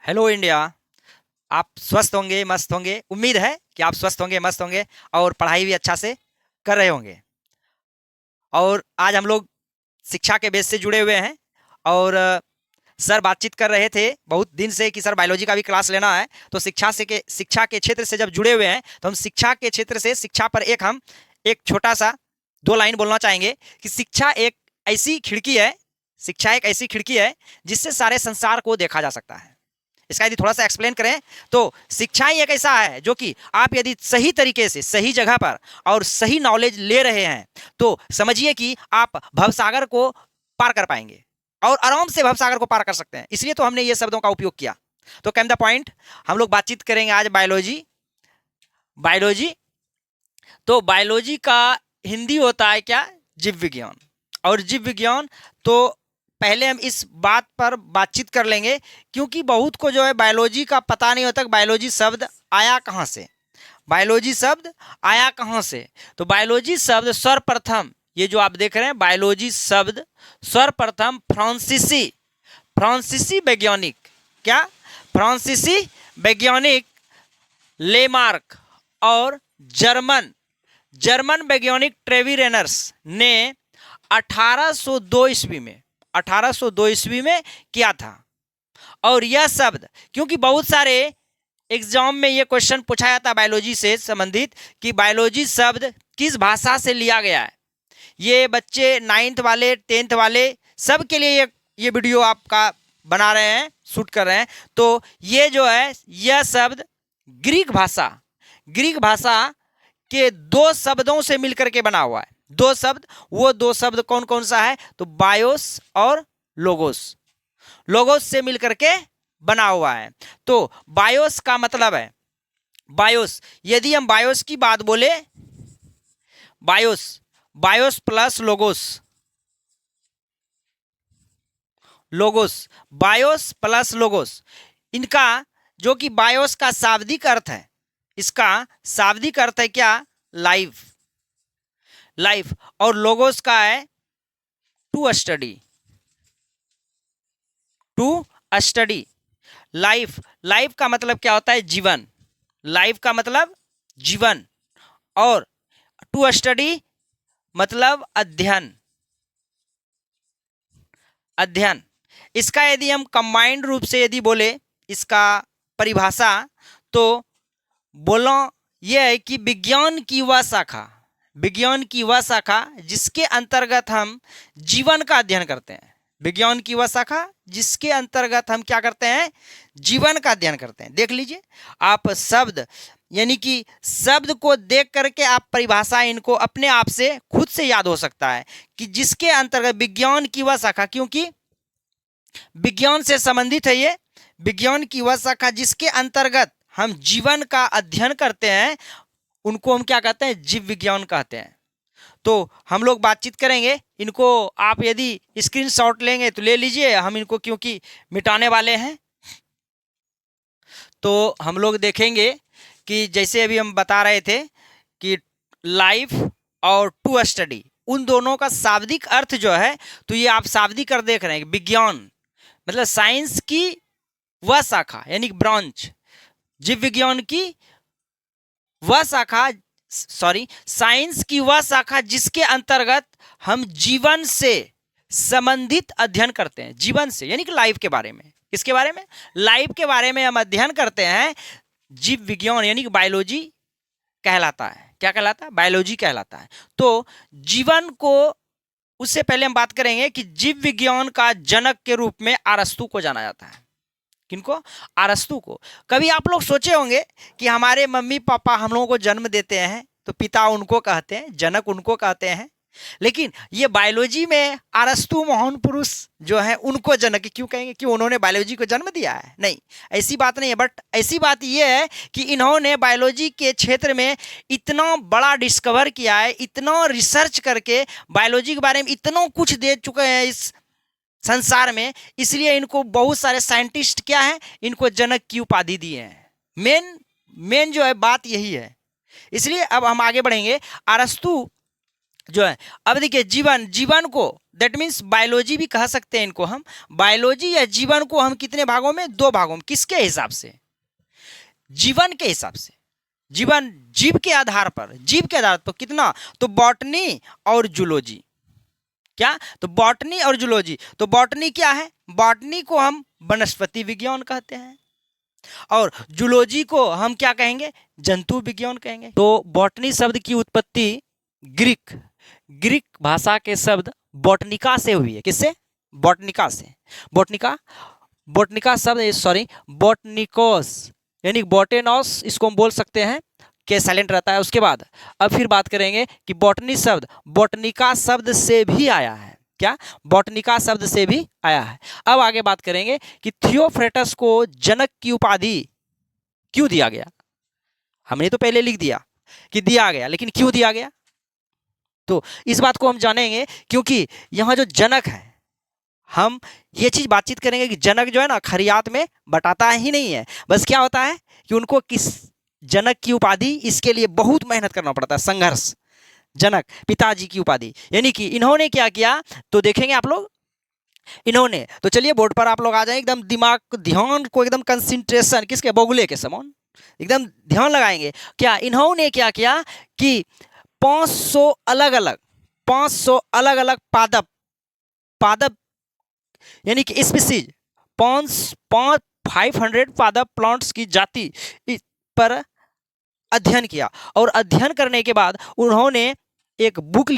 Hello India. आप स्वस्थ होंगे, मस्त होंगे। उम्मीद है कि आप स्वस्थ होंगे, मस्त होंगे और पढ़ाई भी अच्छा से कर रहे होंगे। और आज हम लोग शिक्षा के बेस से जुड़े हुए हैं। और सर बातचीत कर रहे थे बहुत दिन से कि सर बायोलॉजी का भी क्लास लेना है। तो शिक्षा के क्षेत्र से जब जुड़े हुए हैं तो हम शिक्षा के क्षेत्र से शिक्षा पर एक छोटा सा 2 लाइन बोलना चाहेंगे कि शिक्षा एक ऐसी खिड़की है जिससे सारे संसार को देखा जा सकता है। इसका यदि थोड़ा सा एक्सप्लेन करें तो शिक्षा ही एक ऐसा है जो कि आप यदि सही तरीके से सही जगह पर और सही नॉलेज ले रहे हैं तो समझिए कि आप भवसागर को पार कर पाएंगे और आराम से भवसागर को पार कर सकते हैं। इसलिए तो हमने ये शब्दों का उपयोग किया। तो कैम द पॉइंट, हम लोग बातचीत करेंगे आज बायोलॉजी। बायोलॉजी तो बायोलॉजी का हिंदी होता है क्या? जीव विज्ञान। और जीव विज्ञान तो पहले हम इस बात पर बातचीत कर लेंगे क्योंकि बहुत को जो है बायोलॉजी का पता नहीं होता कि बायोलॉजी शब्द आया कहाँ से। बायोलॉजी शब्द आया कहाँ से? तो बायोलॉजी शब्द सर्वप्रथम, ये जो आप देख रहे हैं बायोलॉजी शब्द सर्वप्रथम फ्रांसीसी वैज्ञानिक, क्या? फ्रांसीसी वैज्ञानिक लेमार्क और जर्मन जर्मन वैज्ञानिक ट्रेविरेनर्स ने 1802 ईस्वी में किया था। और यह शब्द, क्योंकि बहुत सारे एग्जाम में यह क्वेश्चन पूछा जाता है बायोलॉजी से संबंधित कि बायोलॉजी शब्द किस भाषा से लिया गया है। ये बच्चे 9th वाले 10th वाले सब के लिए ये वीडियो आपका बना रहे हैं, शूट कर रहे हैं। तो ये जो है यह शब्द ग्रीक भाषा के 2 शब्दों से मिलकर के बना हुआ है। 2 शब्द, वो 2 शब्द कौन कौन सा है? तो बायोस और लोगोस से मिलकर के बना हुआ है। तो बायोस का मतलब है बायोस, यदि हम बायोस की बात बोले, BIOS plus BIOS plus logos, इनका जो कि बायोस का शाब्दिक अर्थ है, इसका शाब्दिक अर्थ है क्या? लाइफ। और लोगोस का है टू स्टडी। लाइफ का मतलब क्या होता है? जीवन। लाइफ का मतलब जीवन और टू स्टडी मतलब अध्ययन। इसका यदि हम कंबाइंड रूप से यदि बोले इसका परिभाषा, तो बोलो यह है कि विज्ञान की वह शाखा जिसके अंतर्गत हम जीवन का अध्ययन करते हैं। विज्ञान की वह शाखा जिसके अंतर्गत हम क्या करते हैं? जीवन का अध्ययन करते हैं। देख लीजिए आप शब्द, यानी कि शब्द को देख करके आप परिभाषा इनको अपने आप से खुद से याद हो सकता है कि जिसके अंतर्गत विज्ञान की वह शाखा, क्योंकि विज्ञान से संबंधित है ये, विज्ञान की वह शाखा जिसके अंतर्गत हम जीवन का अध्ययन करते हैं, उनको हम क्या कहते हैं? जीव विज्ञान कहते हैं। तो हम लोग बातचीत करेंगे इनको। आप यदि स्क्रीनशॉट लेंगे तो ले लीजिए, हम इनको क्योंकि मिटाने वाले हैं। तो हम लोग देखेंगे कि जैसे अभी हम बता रहे थे कि लाइफ और टू स्टडी, उन दोनों का शाब्दिक अर्थ जो है, तो ये आप शाब्दिक अर्थ देख रहे हैं। विज्ञान मतलब साइंस की वह शाखा, यानी ब्रांच। जीव विज्ञान की वह शाखा, साइंस की वह शाखा जिसके अंतर्गत हम जीवन से संबंधित अध्ययन करते हैं। जीवन से यानी कि लाइफ के बारे में। किसके बारे में? लाइफ के बारे में हम अध्ययन करते हैं। जीव विज्ञान यानी कि बायोलॉजी कहलाता है। क्या कहलाता है? बायोलॉजी कहलाता है। तो जीवन को, उससे पहले हम बात करेंगे कि जीव विज्ञान का जनक के रूप में अरस्तु को जाना जाता है। किनको? अरस्तु को। कभी आप लोग सोचे होंगे कि हमारे मम्मी पापा हम लोगों को जन्म देते हैं तो पिता उनको कहते हैं, जनक उनको कहते हैं। लेकिन ये बायोलॉजी में अरस्तु महान पुरुष जो है उनको जनक क्यों कहेंगे? क्यों उन्होंने बायोलॉजी को जन्म दिया है? नहीं, ऐसी बात नहीं है। बट ऐसी बात यह है कि इन्होंने बायोलॉजी के क्षेत्र में इतना बड़ा डिस्कवर किया है, इतना रिसर्च करके बायोलॉजी के बारे में इतना कुछ दे चुके हैं इस संसार में, इसलिए इनको बहुत सारे साइंटिस्ट क्या है, इनको जनक की उपाधि दी है। मेन जो है बात यही है। इसलिए अब हम आगे बढ़ेंगे। अरस्तु जो है। अब देखिए जीवन, जीवन को दैट मीन्स बायोलॉजी भी कह सकते हैं इनको हम। बायोलॉजी या जीवन को हम कितने भागों में, दो भागों में। किसके हिसाब से? जीवन के हिसाब से। जीवन जीव के आधार पर, जीव के आधार पर कितना, तो बॉटनी और जूलॉजी। क्या? तो बॉटनी और जूलॉजी। तो बॉटनी क्या है? बॉटनी को हम वनस्पति विज्ञान कहते हैं और जूलॉजी को हम क्या कहेंगे? जंतु विज्ञान कहेंगे। तो बॉटनी शब्द की उत्पत्ति ग्रीक भाषा के शब्द बॉटनिका से हुई है। किससे? बॉटनिका से। बॉटनिका शब्द बॉटनिकोस यानी बॉटेनॉस, इसको हम बोल सकते हैं के साइलेंट रहता है। उसके बाद अब फिर बात करेंगे कि बॉटनी शब्द बॉटनिका शब्द से भी आया है। क्या? बॉटनिका शब्द से भी आया है। अब आगे बात करेंगे कि थियोफ्रेटस को जनक की उपाधि क्यों दिया गया। हमने तो पहले लिख दिया कि दिया गया, लेकिन क्यों दिया गया? तो इस बात को हम जानेंगे, क्योंकि यहाँ जो जनक है, हम ये चीज बातचीत करेंगे कि जनक जो है ना खरियात में बटाता ही नहीं है। बस क्या होता है कि उनको किस जनक की उपाधि, इसके लिए बहुत मेहनत करना पड़ता है, संघर्ष। जनक पिताजी की उपाधि, यानी कि इन्होंने क्या किया तो देखेंगे आप लोग। इन्होंने तो चलिए बोर्ड पर आप लोग आ जाए, एकदम दिमाग ध्यान को एकदम कंसंट्रेशन किसके, बगुले के समान एकदम ध्यान लगाएंगे। क्या इन्होंने क्या किया कि 500 अलग अलग पादप यानी कि स्पीसीज 500 पादप प्लांट्स की जाति पर अध्ययन किया। और अध्ययन करने के बाद उन्होंने एक बुक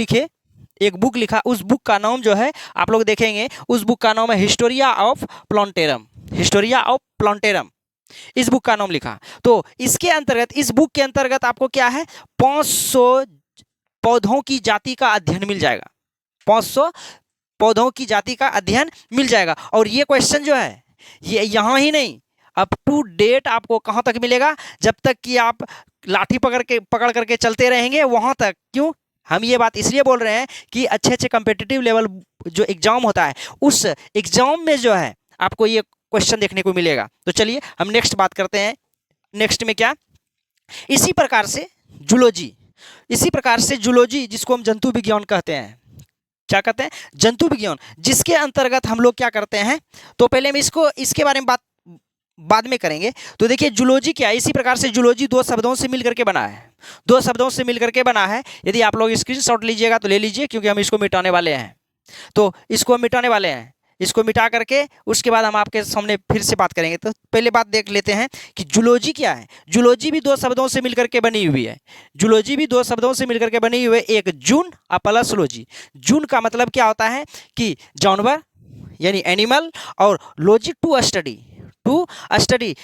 लिखा। उस बुक का नाम जो है आप लोग देखेंगे, उस बुक का नाम है हिस्टोरिया ऑफ प्लांटेरम। इस बुक का नाम लिखा। तो इसके अंतर्गत, इस बुक के अंतर्गत आपको क्या है, 500 पौधों की जाति का अध्ययन मिल जाएगा। 500 पौधों की जाति का अध्ययन मिल जाएगा। और ये क्वेश्चन जो है ये यहाँ ही नहीं, अप टू डेट आपको कहाँ तक मिलेगा, जब तक कि आप लाठी पकड़ करके चलते रहेंगे वहां तक। क्यों हम ये बात इसलिए बोल रहे हैं कि अच्छे कम्पिटिटिव लेवल जो एग्जाम होता है, उस एग्जाम में जो है आपको ये क्वेश्चन देखने को मिलेगा। तो चलिए हम नेक्स्ट बात करते हैं। नेक्स्ट में क्या, इसी प्रकार से जूलॉजी जिसको हम जंतु विज्ञान कहते हैं। क्या कहते हैं? जंतु विज्ञान, जिसके अंतर्गत हम लोग क्या करते हैं, तो पहले हम इसके बारे में बात बाद में करेंगे। तो देखिए जूलॉजी क्या है, इसी प्रकार से जूलॉजी दो शब्दों से मिलकर के बना है। यदि आप लोग स्क्रीनशॉट लीजिएगा तो ले लीजिए, क्योंकि हम इसको मिटाने वाले हैं। तो इसको हम मिटाने वाले हैं, इसको मिटा करके उसके बाद हम आपके सामने फिर से बात करेंगे। तो पहले बात देख लेते हैं कि जूलॉजी क्या है। जूलॉजी भी दो शब्दों से मिलकर के बनी हुई है। एक जून प्लस लॉजी। जून का मतलब क्या होता है कि जानवर यानी एनिमल, और लॉजी टू स्टडी।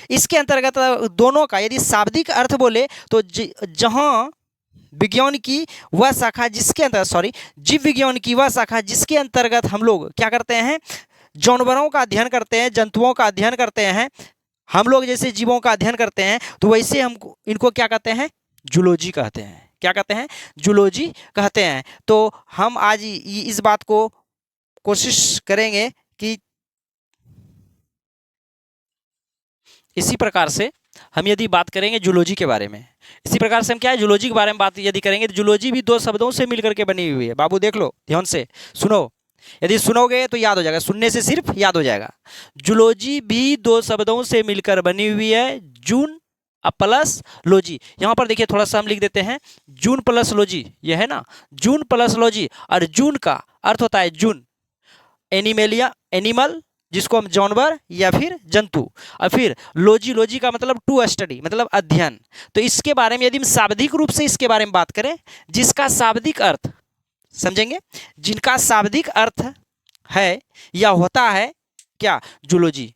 इसके अंतर्गत दोनों का यदि शाब्दिक अर्थ बोले तो जहां विज्ञान की वह शाखा जिसके अंतर्गत जीव विज्ञान की वह शाखा जिसके अंतर्गत हम लोग क्या करते हैं, जानवरों का अध्ययन करते हैं, जंतुओं का अध्ययन करते हैं। हम लोग जैसे जीवों का अध्ययन करते हैं, तो वैसे हम इनको क्या कहते हैं, जूलॉजी कहते हैं। क्या कहते हैं? जूलॉजी कहते हैं। तो हम आज इस बात को कोशिश करेंगे कि इसी प्रकार से हम यदि बात करेंगे जूलॉजी के बारे में, इसी प्रकार से हम क्या है, जूलॉजी के बारे में बात यदि करेंगे, तो जूलॉजी भी दो शब्दों से मिलकर के बनी हुई है। बाबू देख लो, ध्यान से सुनो, यदि सुनोगे तो याद हो जाएगा, सुनने से सिर्फ याद हो जाएगा। जूलॉजी भी दो शब्दों से मिलकर बनी हुई है, जून प्लस लॉजी। यहाँ पर देखिए थोड़ा सा हम लिख देते हैं, जून प्लस लॉजी, ये है ना, जून प्लस लॉजी। और जून का अर्थ होता है जून, एनिमल जिसको हम जानवर या फिर जंतु, और फिर लॉजी का मतलब टू स्टडी मतलब अध्ययन। तो इसके बारे में यदि हम शाब्दिक रूप से इसके बारे में बात करें, जिसका शाब्दिक अर्थ समझेंगे, जिनका शाब्दिक अर्थ है या होता है क्या, जूलॉजी।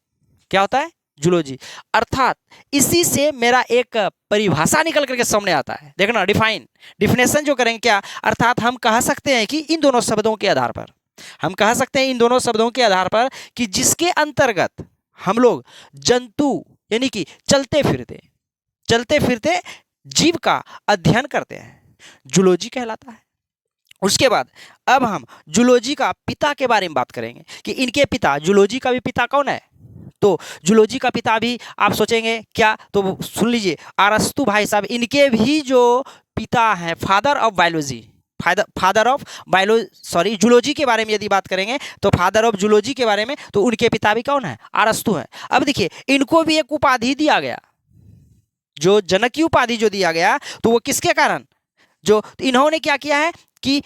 क्या होता है? जूलॉजी। अर्थात इसी से मेरा एक परिभाषा निकल करके सामने आता है। देखना डिफिनेशन जो करेंगे क्या, अर्थात हम कह सकते हैं कि इन दोनों शब्दों के आधार पर कि जिसके अंतर्गत हम लोग जंतु यानी कि चलते फिरते जीव का अध्ययन करते हैं, जूलॉजी कहलाता है। उसके बाद अब हम जूलॉजी का पिता के बारे में बात करेंगे कि इनके पिता, जूलॉजी का भी पिता कौन है। तो जूलॉजी का पिता भी आप सोचेंगे क्या, तो सुन लीजिए, अरस्तु भाई साहब, इनके भी जो पिता हैं, father of biology, father of zoology के बारे में यदि बात करेंगे तो फादर ऑफ जूलॉजी के बारे में, तो उनके पिता भी कौन है? अरस्तु है। अब देखिए इनको भी एक उपाधि दिया गया, जो जनकीय उपाधि जो दिया गया, तो वो किसके कारण? जो इन्होंने क्या किया है कि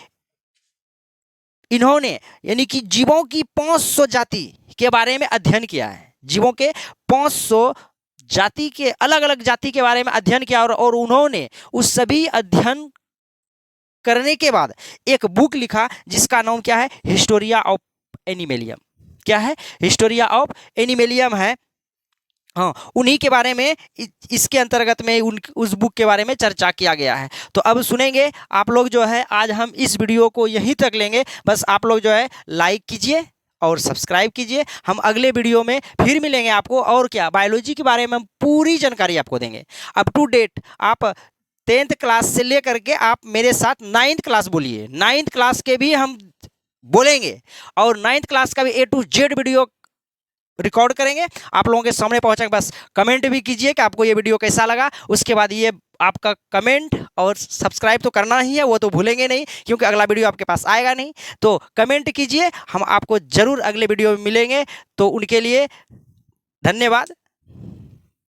इन्होंने यानी कि जीवों की 500 जाति के बारे में अध्ययन किया है। जीवों के 500 जाति के अलग अलग जाति के बारे में अध्ययन किया, और उन्होंने उस सभी अध्ययन करने के बाद एक बुक लिखा जिसका नाम क्या है? Historia of Animalium. क्या है? हिस्टोरिया ऑफ एनिमेलियम है। हाँ, उन्हीं के बारे में इसके अंतर्गत में उस बुक के बारे में चर्चा किया गया है। तो अब सुनेंगे आप लोग जो है, आज हम इस वीडियो को यहीं तक लेंगे। बस आप लोग जो है लाइक कीजिए और सब्सक्राइब कीजिए। हम अगले वीडियो में फिर मिलेंगे आपको, और क्या बायोलॉजी के बारे में हम पूरी जानकारी आपको देंगे अप टू डेट। आप 10th क्लास से लेकर के आप मेरे साथ 9th क्लास बोलिए, 9th क्लास के भी हम बोलेंगे, और 9th क्लास का भी A to Z video record करेंगे, आप लोगों के सामने पहुंचेंगे। बस कमेंट भी कीजिए कि आपको ये वीडियो कैसा लगा। उसके बाद ये आपका कमेंट और सब्सक्राइब तो करना ही है, वो तो भूलेंगे नहीं, क्योंकि अगला वीडियो आपके पास आएगा नहीं। तो कमेंट कीजिए, हम आपको जरूर अगले वीडियो में मिलेंगे। तो उनके लिए धन्यवाद।